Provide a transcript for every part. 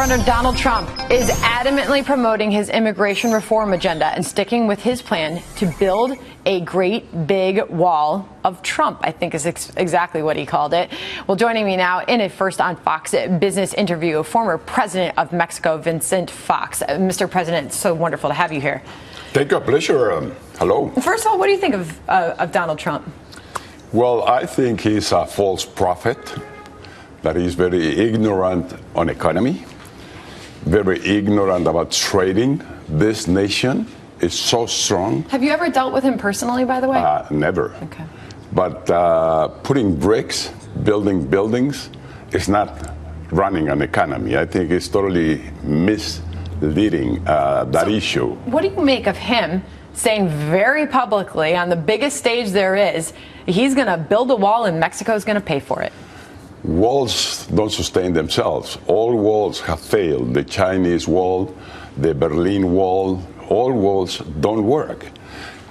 Governor Donald Trump is adamantly promoting his immigration reform agenda and sticking with his plan to build a great big wall of Trump, I think is exactly what he called it. Well, joining me now in a First on Fox business interview, former president of Mexico, Vicente Fox. Mr. President, it's so wonderful to have you here. Thank you, pleasure. Hello. First of all, what do you think of Donald Trump? Well, I think he's a false prophet, that he's very ignorant on economy, very ignorant about trading. This nation is so strong. Have you ever dealt with him personally, by the way? Never. Okay. But putting bricks, building buildings, is not running an economy. I think it's totally misleading that issue. What do you make of him saying very publicly on the biggest stage there is, he's going to build a wall and Mexico's going to pay for it? Walls don't sustain themselves. All walls have failed. The Chinese wall, the Berlin Wall, all walls don't work.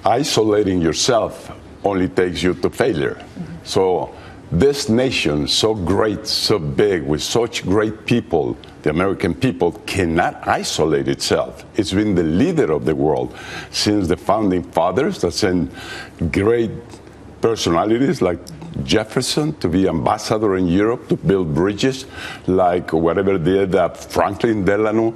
Isolating yourself only takes you to failure. Mm-hmm. So this nation, so great, so big, with such great people, the American people cannot isolate itself. It's been the leader of the world since the founding fathers that sent great personalities like Jefferson to be ambassador in Europe to build bridges, like whatever did Franklin Delano,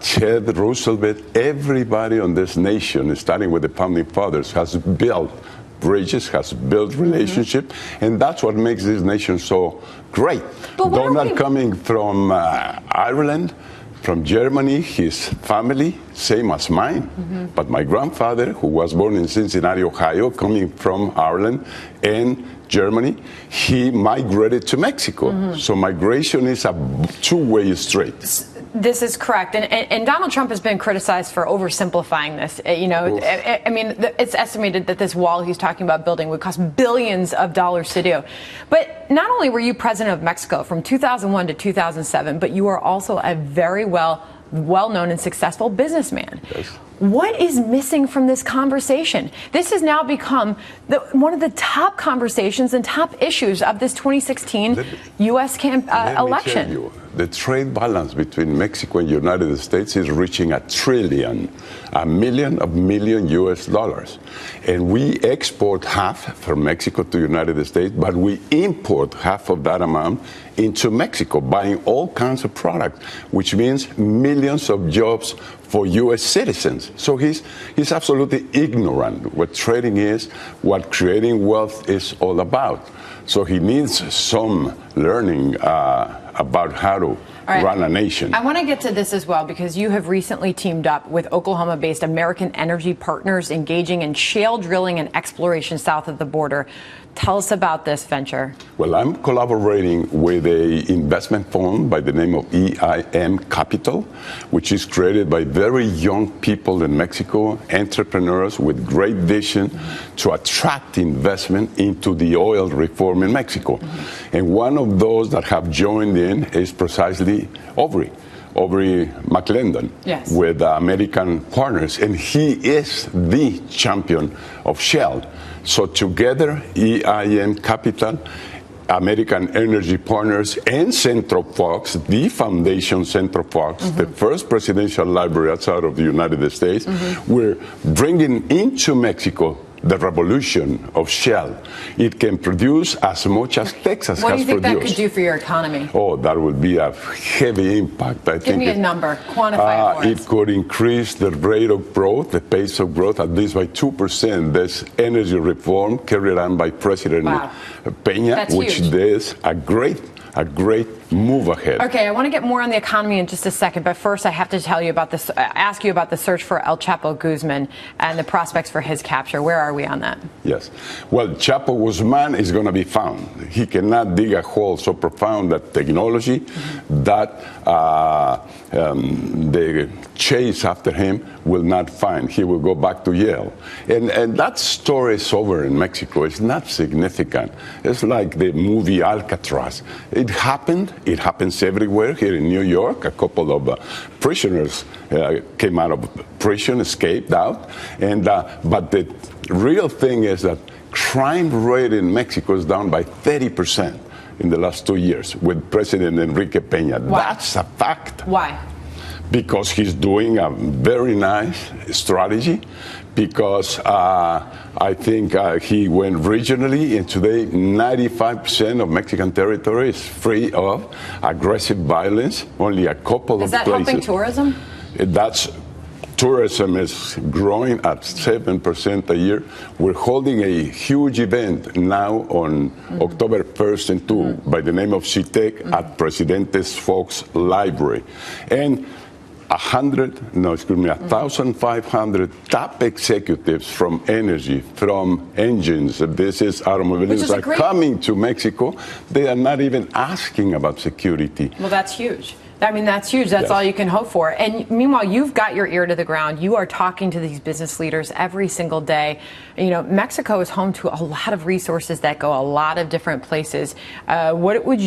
Ted Roosevelt. Everybody on this nation, starting with the founding fathers, has built bridges, has built relationship, and that's what makes this nation so great. Donald coming from Ireland, from Germany, his family, same as mine. Mm-hmm. But my grandfather, who was born in Cincinnati, Ohio, coming from Ireland and Germany, he migrated to Mexico. Mm-hmm. So migration is a two-way street. This is correct. And Donald Trump has been criticized for oversimplifying this. You know, I mean, it's estimated that this wall he's talking about building would cost billions of dollars to do. But not only were you president of Mexico from 2001 to 2007, but you are also a very well-known and successful businessman. Yes. What is missing from this conversation? This has now become one of the top conversations and top issues of this 2016 U.S. election. The trade balance between Mexico and the United States is reaching $1 million U.S. dollars. And we export half from Mexico to the United States, but we import half of that amount into Mexico, buying all kinds of products, which means millions of jobs for U.S. citizens. So he's absolutely ignorant what trading is, what creating wealth is all about. So he needs some learning about how to run a nation. I want to get to this as well, because you have recently teamed up with Oklahoma-based American Energy Partners engaging in shale drilling and exploration south of the border. Tell us about this venture. Well, I'm collaborating with an investment fund by the name of EIM Capital, which is created by very young people in Mexico, entrepreneurs with great vision to attract investment into the oil reform in Mexico. Mm-hmm. And one of those that have joined in is precisely Aubrey McClendon, yes, with American Partners, and he is the champion of shale. So together, EIM Capital, American Energy Partners, and Central Fox, the foundation Central Fox, mm-hmm, the first presidential library outside of the United States, mm-hmm, we're bringing into Mexico the revolution of shale. It can produce as much as Texas has produced. What do you think that could do for your economy? Oh, that would be a heavy impact. Give me a number. Quantify it for us. It could increase the rate of growth, the pace of growth, at least by 2%. This energy reform carried on by President Peña, which is a great move ahead. Okay, I want to get more on the economy in just a second, but first I have to tell you about this, ask you about the search for El Chapo Guzman and the prospects for his capture. Where are we on that? Yes. Well, Chapo Guzman is going to be found. He cannot dig a hole so profound that technology, mm-hmm, that the chase after him will not find. He will go back to Yale. And that story is over in Mexico. It's not significant. It's like the movie Alcatraz. It happened. It happens everywhere. Here in New York, a couple of prisoners came out of prison, escaped out. But the real thing is that crime rate in Mexico is down by 30%. in the last 2 years with President Enrique Peña. Why? That's a fact. Why? Because he's doing a very nice strategy, because I think he went regionally, and today 95% of Mexican territory is free of aggressive violence. Only a couple Is of that places. helping tourism? Tourism is growing at 7% a year. We're holding a huge event now on October 1st and 2 by the name of CITEC at Presidente's Fox Library. And 1,500 top executives from energy, from engines, business, automobiles are coming to Mexico. They are not even asking about security. Well, that's huge. I mean, that's huge. That's Yes. all you can hope for. And meanwhile, you've got your ear to the ground. You are talking to these business leaders every single day. You know, Mexico is home to a lot of resources that go a lot of different places. How would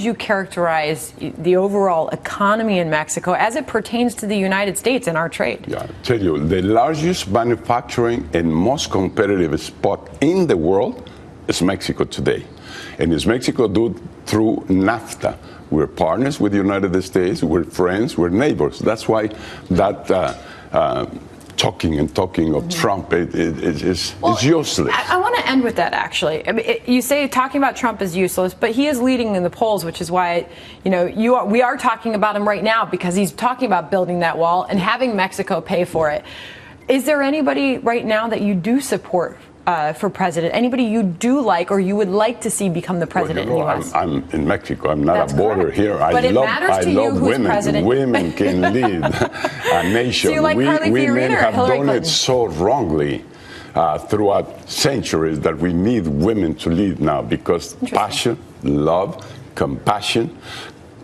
you characterize the overall economy in Mexico as it pertains to the United States and our trade? Yeah, I tell you, the largest manufacturing and most competitive spot in the world is Mexico today. And is Mexico do through NAFTA. We're partners with the United States. We're friends. We're neighbors. That's why that talking of Trump is useless. I want to end with that, actually. I mean, you say talking about Trump is useless, but he is leading in the polls, which is why we are talking about him right now, because he's talking about building that wall and having Mexico pay for it. Is there anybody right now that you do support for president? Anybody you do like or you would like to see become the president in the U.S.? I'm in Mexico. I'm not That's a border correct. here. But I it matters to you love who's women. president. Women can lead a nation. So you like Carly Women Fiorina or have Hillary done Clinton? it so wrongly throughout centuries that we need women to lead now, because passion, love, compassion,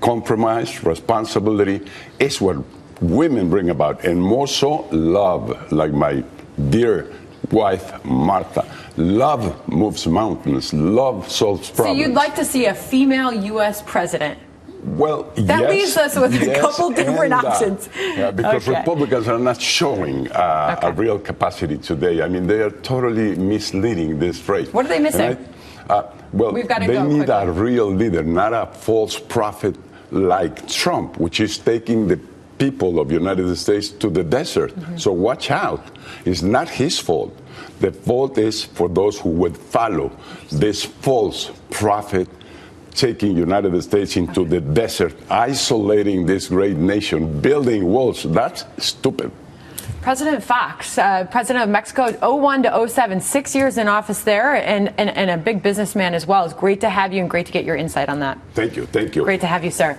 compromise, responsibility is what women bring about, and more so love, like my dear wife Martha. Love moves mountains. Love solves problems. So you'd like to see a female U.S. president? Well, that leaves us with a couple different and, options. Because Republicans are not showing a real capacity today. I mean, they are totally misleading this race. What are they missing? Well, We've got to they go need quickly. a real leader, not a false prophet like Trump, which is taking the people of the United States to the desert. So watch out. It's not his fault. The fault is for those who would follow this false prophet, taking United States into the desert, isolating this great nation, building walls. That's stupid. President Fox, president of Mexico, 01 to 07, 6 years in office there, and a big businessman as well. It's great to have you and great to get your insight on that. Thank you. Thank you. Great to have you, sir.